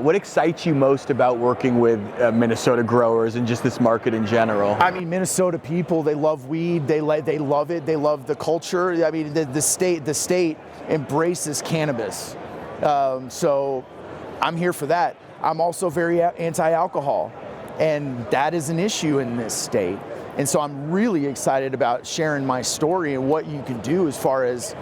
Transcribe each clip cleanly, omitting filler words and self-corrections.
what excites you most about working with Minnesota growers and just this market in general? I mean, Minnesota people, they love weed. They love it. They love the culture. I mean, the state embraces cannabis. So I'm here for that. I'm also very anti-alcohol, and that is an issue in this state. And so I'm really excited about sharing my story and what you can do as far as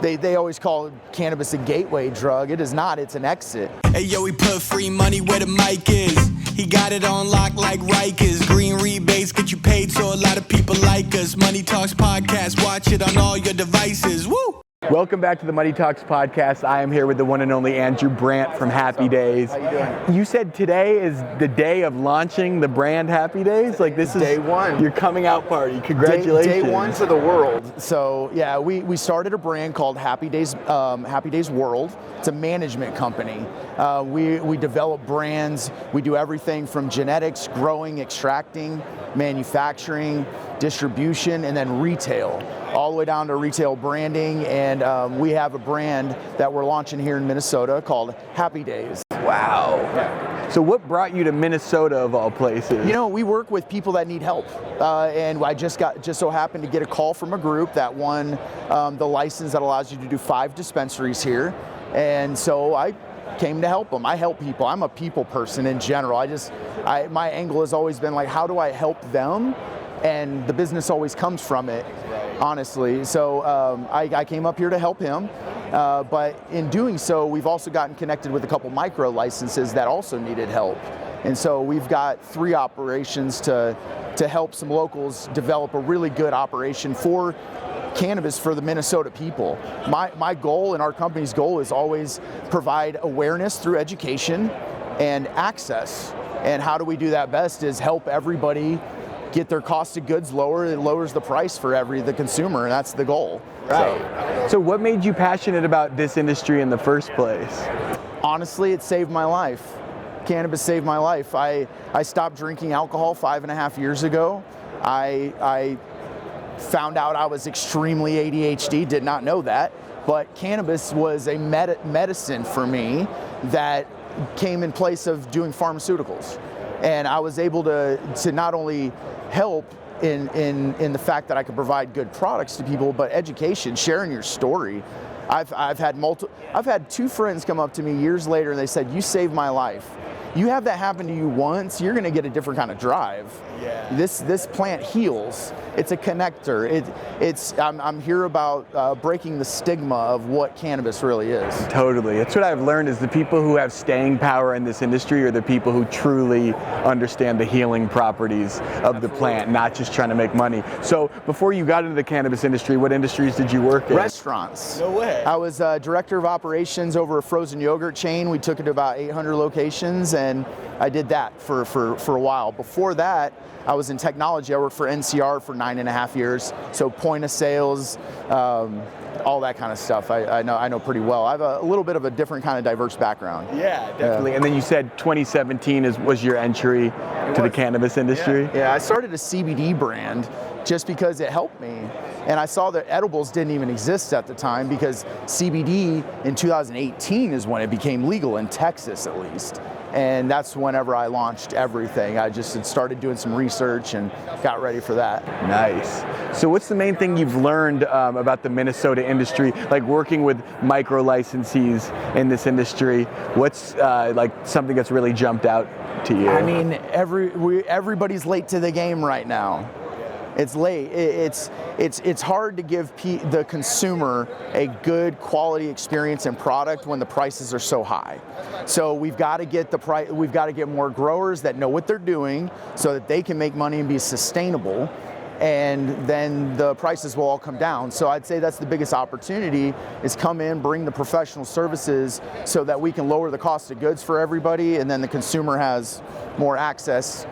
they always call cannabis a gateway drug. It is not, it's an exit. Hey yo, we put free money where the mic is. He got it on lock like Rikers. Green rebates get you paid, so a lot of people like us. Money Talks Podcast, watch it on all your devices. Woo! Welcome back to the Money Talks Podcast. I am here with the one and only Andrew Brandt from Happy Daze. How you doing? You said today is the day of launching the brand Happy Daze? Like this is day one. Your coming out party. Congratulations. Day one to the world. So yeah, we started a brand called Happy Daze World. It's a management company. We develop brands. We do everything from genetics, growing, extracting, manufacturing, distribution, and then retail, all the way down to retail branding. And we have a brand that we're launching here in Minnesota called Happy Daze. Wow. Yeah. So what brought you to Minnesota of all places? You know, we work with people that need help. And I just so happened to get a call from a group that won the license that allows you to do 5 dispensaries here. And so I came to help them. I help people. I'm a people person in general. My angle has always been like, how do I help them? And the business always comes from it, honestly. So I came up here to help him. But in doing so, we've also gotten connected with a couple micro licenses that also needed help. And so we've got 3 operations to help some locals develop a really good operation for cannabis for the Minnesota people. My goal and our company's goal is always provide awareness through education and access. And how do we do that best is help everybody get their cost of goods lower. It lowers the price for the consumer, and that's the goal. Right. So what made you passionate about this industry in the first place? Honestly, it saved my life. Cannabis saved my life. I stopped drinking alcohol 5.5 years ago. I found out I was extremely ADHD, did not know that, but cannabis was a medicine for me that came in place of doing pharmaceuticals. And I was able to not only help in the fact that I could provide good products to people, but education, sharing your story. I've had 2 friends come up to me years later and they said, "You saved my life." You have that happen to you once, you're going to get a different kind of drive. Yeah. This plant heals. It's a connector. I'm here about breaking the stigma of what cannabis really is. Totally. That's what I've learned is the people who have staying power in this industry are the people who truly understand the healing properties of the plant, not just trying to make money. So before you got into the cannabis industry, what industries did you work in? Restaurants. No way. I was director of operations over a frozen yogurt chain. We took it to about 800 locations, and I did that for a while. Before that, I was in technology. I worked for NCR for 9.5 years. So point of sales, all that kind of stuff. I know pretty well. I have a little bit of a different kind of diverse background. Yeah, definitely. And then you said 2017 was your entry to the cannabis industry? Yeah, I started a CBD brand just because it helped me. And I saw that edibles didn't even exist at the time because CBD in 2018 is when it became legal in Texas, at least. And that's whenever I launched everything. I just had started doing some research and got ready for that. Nice. So what's the main thing you've learned about the Minnesota industry, like working with micro licensees in this industry? What's like something that's really jumped out to you? I mean, everybody's late to the game right now. It's late. It's hard to give the consumer a good quality experience and product when the prices are so high. So we've got to get we've got to get more growers that know what they're doing so that they can make money and be sustainable, and then the prices will all come down. So I'd say that's the biggest opportunity is come in, bring the professional services so that we can lower the cost of goods for everybody, and then the consumer has more access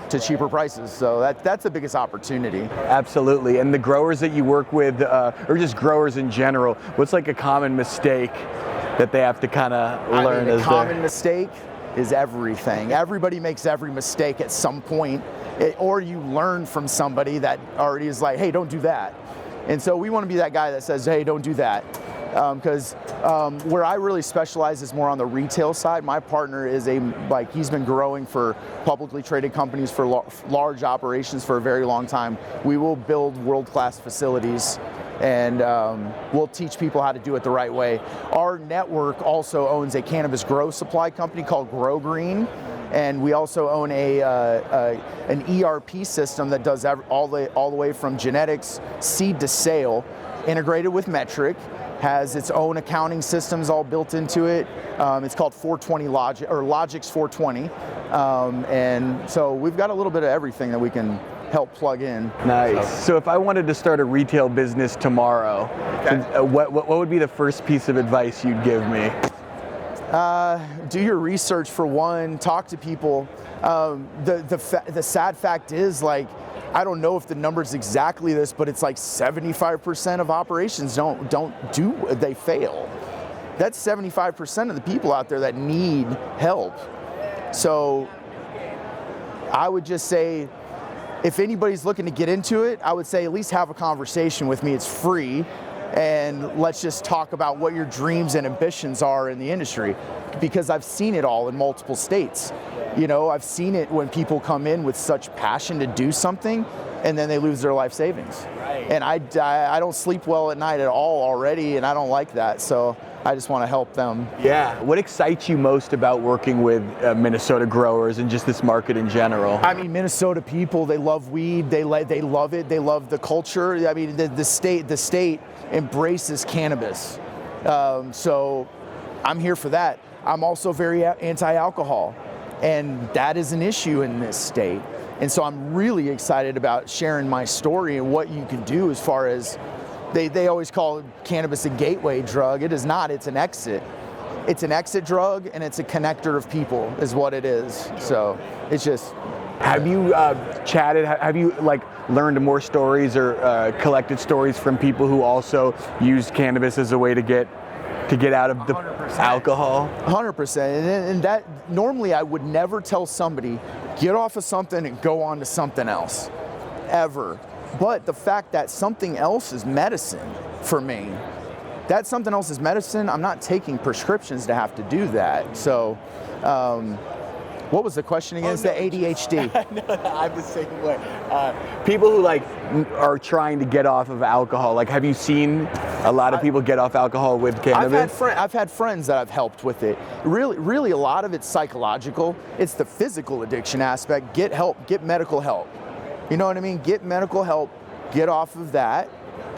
to cheaper prices. So that's the biggest opportunity. Absolutely. And the growers that you work with, or just growers in general, what's like a common mistake that they have to kind of learn? A common mistake is everything. Everybody makes every mistake at some point, or you learn from somebody that already is like, hey, don't do that. And so we want to be that guy that says, hey, don't do that. because where I really specialize is more on the retail side. My partner is he's been growing for publicly traded companies for large operations for a very long time. We will build world-class facilities, and we'll teach people how to do it the right way. Our network also owns a cannabis grow supply company called Grow Green, and we also own an ERP system that does all the way from genetics, seed to sale, integrated with Metric. Has its own accounting systems all built into it. It's called 420 Logix 420, and so we've got a little bit of everything that we can help plug in. Nice. So if I wanted to start a retail business tomorrow, what would be the first piece of advice you'd give me? Do your research for one. Talk to people. The sad fact is, like, I don't know if the number's exactly this, but it's like 75% of operations they fail. That's 75% of the people out there that need help. So I would just say, if anybody's looking to get into it, I would say at least have a conversation with me. It's free, and let's just talk about what your dreams and ambitions are in the industry, because I've seen it all in multiple states. You know, I've seen it when people come in with such passion to do something, and then they lose their life savings. Right. And I don't sleep well at night at all already, and I don't like that. So I just want to help them. Yeah. What excites you most about working with Minnesota growers and just this market in general? I mean, Minnesota people, they love weed. They love it. They love the culture. I mean, the state embraces cannabis. So I'm here for that. I'm also very anti-alcohol, and that is an issue in this state. And so I'm really excited about sharing my story and what you can do as far as, they always call cannabis a gateway drug. It is not, it's an exit. It's an exit drug, and it's a connector of people is what it is. So it's just. Have you chatted, have you learned more stories or collected stories from people who also use cannabis as a way to get out of the 100%. Alcohol? 100%, and that, normally I would never tell somebody, get off of something and go on to something else, ever. But the fact that something else is medicine for me, that something else is medicine, I'm not taking prescriptions to have to do that. So, what was the question again? It's the ADHD. No, I'm the same way. People who are trying to get off of alcohol, have you seen a lot of people get off alcohol with cannabis? I've had friends that I've helped with it. Really, a lot of it's psychological. It's the physical addiction aspect. Get help. Get medical help. You know what I mean? Get medical help. Get off of that.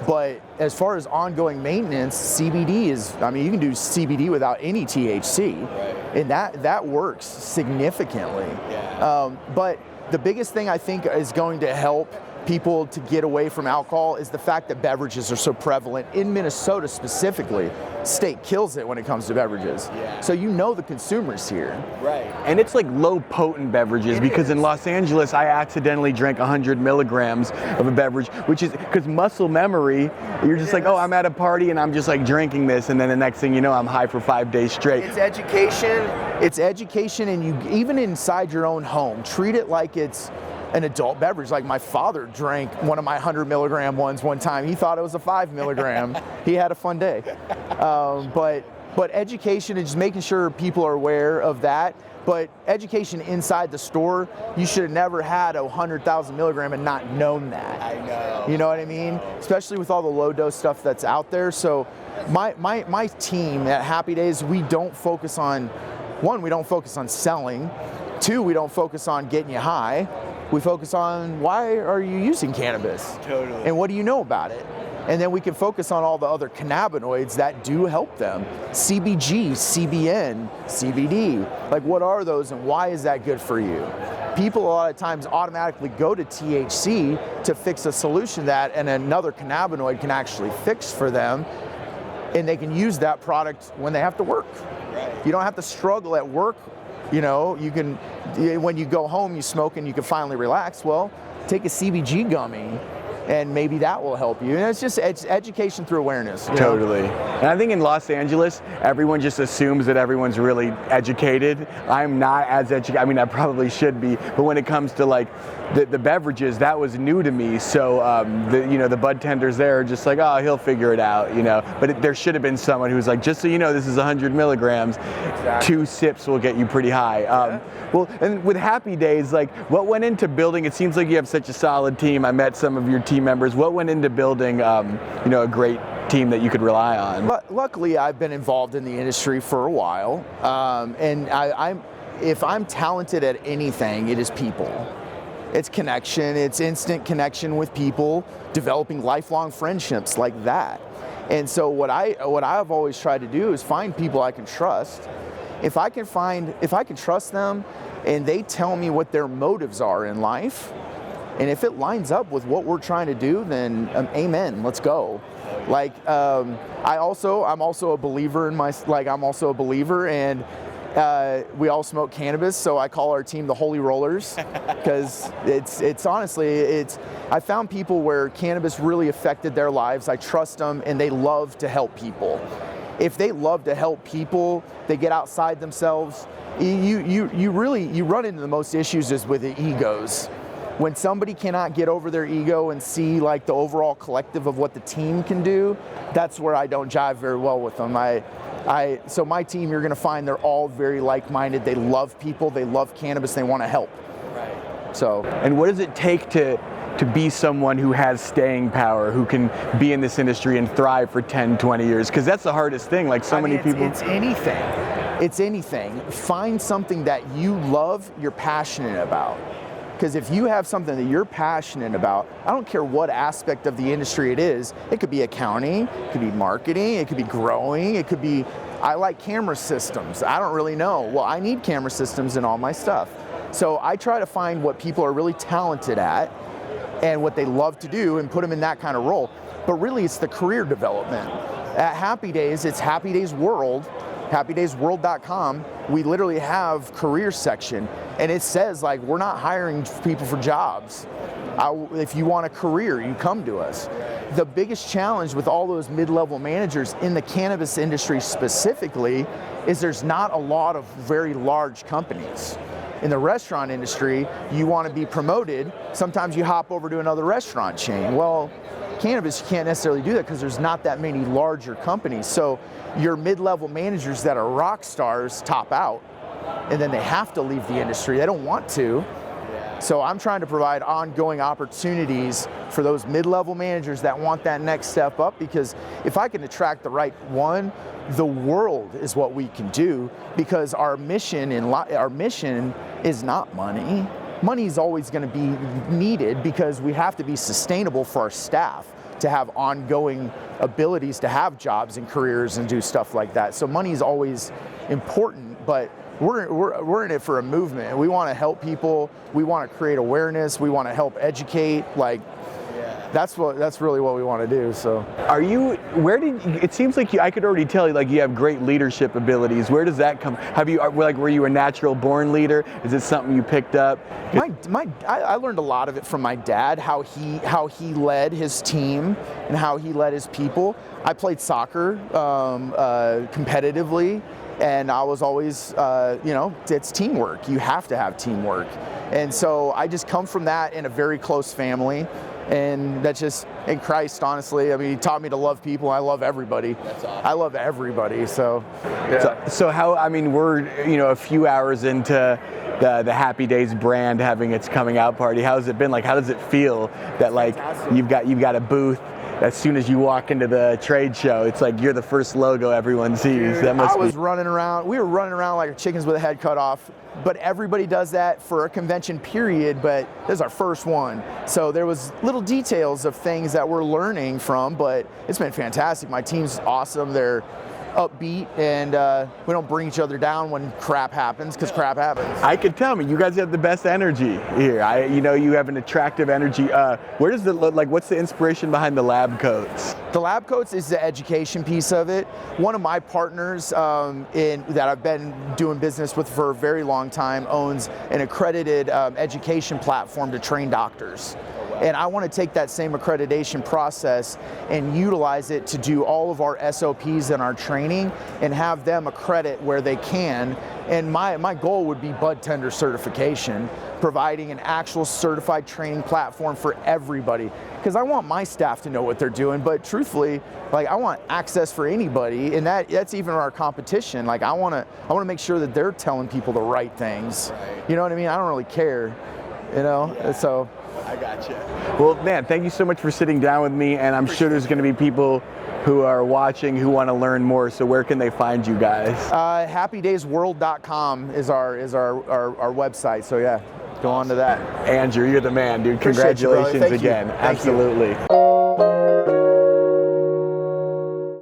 But as far as ongoing maintenance, CBD is, I mean, you can do CBD without any THC, right. And that works significantly. Yeah. But the biggest thing I think is going to help people to get away from alcohol is the fact that beverages are so prevalent in Minnesota specifically. State kills it when it comes to beverages. Yeah. So you know the consumers here. Right. And it's low potent beverages because in Los Angeles I accidentally drank 100 milligrams of a beverage, which is because muscle memory, you're just oh, I'm at a party and I'm just drinking this, and then the next thing you know I'm high for 5 days straight. It's education, and you even inside your own home, treat it like it's an adult beverage. Like my father drank one of my 100 milligram ones one time. He thought it was a 5 milligram. He had a fun day. But education and just making sure people are aware of that. But education inside the store, you should have never had a 100,000 milligram and not known that. I know. You know what I mean? Especially with all the low dose stuff that's out there. So my team at Happy Daze, we don't focus on, one, we don't focus on selling. Two, we don't focus on getting you high. We focus on, why are you using cannabis? Totally. And what do you know about it? And then we can focus on all the other cannabinoids that do help them. CBG, CBN, CBD. What are those and why is that good for you? People a lot of times automatically go to THC to fix a solution that and another cannabinoid can actually fix for them, and they can use that product when they have to work. Right. You don't have to struggle at work. You know, you can, when you go home, you smoke and you can finally relax. Well, take a CBG gummy and maybe that will help you. And it's just education through awareness. Totally. And I think in Los Angeles, everyone just assumes that everyone's really educated. I'm not as educated. I mean, I probably should be, but when it comes to like the beverages, that was new to me. So the bud tenders there are just like, oh, he'll figure it out, But there should have been someone who's like, just so you know, this is 100 milligrams. Exactly. 2 sips will get you pretty high. Well, and with Happy Daze, like, what went into building? It seems like you have such a solid team. I met some of your team members. What went into building, a great team that you could rely on? Luckily, I've been involved in the industry for a while, and if I'm talented at anything, it is people. It's connection. It's instant connection with people, developing lifelong friendships like that. And so what I've always tried to do is find people I can trust. If I can trust them, and they tell me what their motives are in life, and if it lines up with what we're trying to do, then amen, let's go. Like, I'm also a believer in and we all smoke cannabis, so I call our team the Holy Rollers, because it's honestly, I found people where cannabis really affected their lives. I trust them, and they love to help people. If they love to help people, they get outside themselves. You run into the most issues is with the egos. When somebody cannot get over their ego and see like the overall collective of what the team can do, that's where I don't jive very well with them. So my team, you're going to find they're all very like-minded. They love people. They love cannabis. They want to help. Right. So. And what does it take to be someone who has staying power, who can be in this industry and thrive for 10, 20 years? Because that's the hardest thing. Like many people. It's anything. It's anything. Find something that you love, you're passionate about. Because if you have something that you're passionate about, I don't care what aspect of the industry it is. It could be accounting, it could be marketing, it could be growing, it could be, I like camera systems. I don't really know. Well, I need camera systems in all my stuff. So I try to find what people are really talented at and what they love to do and put them in that kind of role. But really, it's the career development. At Happy Daze, it's Happy Daze World, happydazesworld.com. We literally have career section, and it says like, we're not hiring people for jobs. If you want a career, you come to us. The biggest challenge with all those mid-level managers in the cannabis industry specifically is there's not a lot of very large companies. In the restaurant industry, you want to be promoted. Sometimes you hop over to another restaurant chain. Well, cannabis, you can't necessarily do that because there's not that many larger companies. So your mid-level managers that are rock stars top out, and then they have to leave the industry. They don't want to. So I'm trying to provide ongoing opportunities for those mid-level managers that want that next step up, because if I can attract the right one, the world is what we can do, because our mission is not money. Money is always going to be needed because we have to be sustainable for our staff to have ongoing abilities to have jobs and careers and do stuff like that. So money is always important, but we're in it for a movement. We want to help people. We want to create awareness. We want to help educate. Like, that's really what we want to do. So, it seems like I could already tell you, like, you have great leadership abilities. Where does that come? Were you a natural born leader? Is it something you picked up? I learned a lot of it from my dad, how he led his team and how he led his people. I played soccer competitively, and I was always, it's teamwork. You have to have teamwork. And so I just come from that in a very close family. And that's just, in Christ, honestly, I mean, he taught me to love people. I love everybody. That's awesome. I love everybody, so. Yeah. So how, I mean, we're, a few hours into the Happy Daze brand having its coming out party. How's it been? Like, how does it feel that, like, you've got a booth? As soon as you walk into the trade show, it's like you're the first logo everyone sees. Dude, we were running around like chickens with a head cut off, but everybody does that for a convention period, but this is our first one. So there was little details of things that we're learning from, but it's been fantastic. My team's awesome. They're upbeat, and we don't bring each other down when crap happens, because crap happens. I could tell you guys have the best energy here. You have an attractive energy. Where does what's the inspiration behind the lab coats? The lab coats is the education piece of it. One of my partners that I've been doing business with for a very long time owns an accredited education platform to train doctors. And I want to take that same accreditation process and utilize it to do all of our SOPs and our training and have them accredit where they can. And my goal would be bud tender certification, providing an actual certified training platform for everybody. Because I want my staff to know what they're doing, but truthfully, like, I want access for anybody, and that's even our competition. Like, I want to make sure that they're telling people the right things. You know what I mean? I don't really care, you know. So I gotcha. Well, man, thank you so much for sitting down with me, and I'm sure there's going to be people who are watching who want to learn more. So where can they find you guys? HappyDazeWorld.com is our website. So yeah, go on to that. Andrew, you're the man, dude. Appreciate you, brother. Congratulations Thank you. again. Thank you. Absolutely.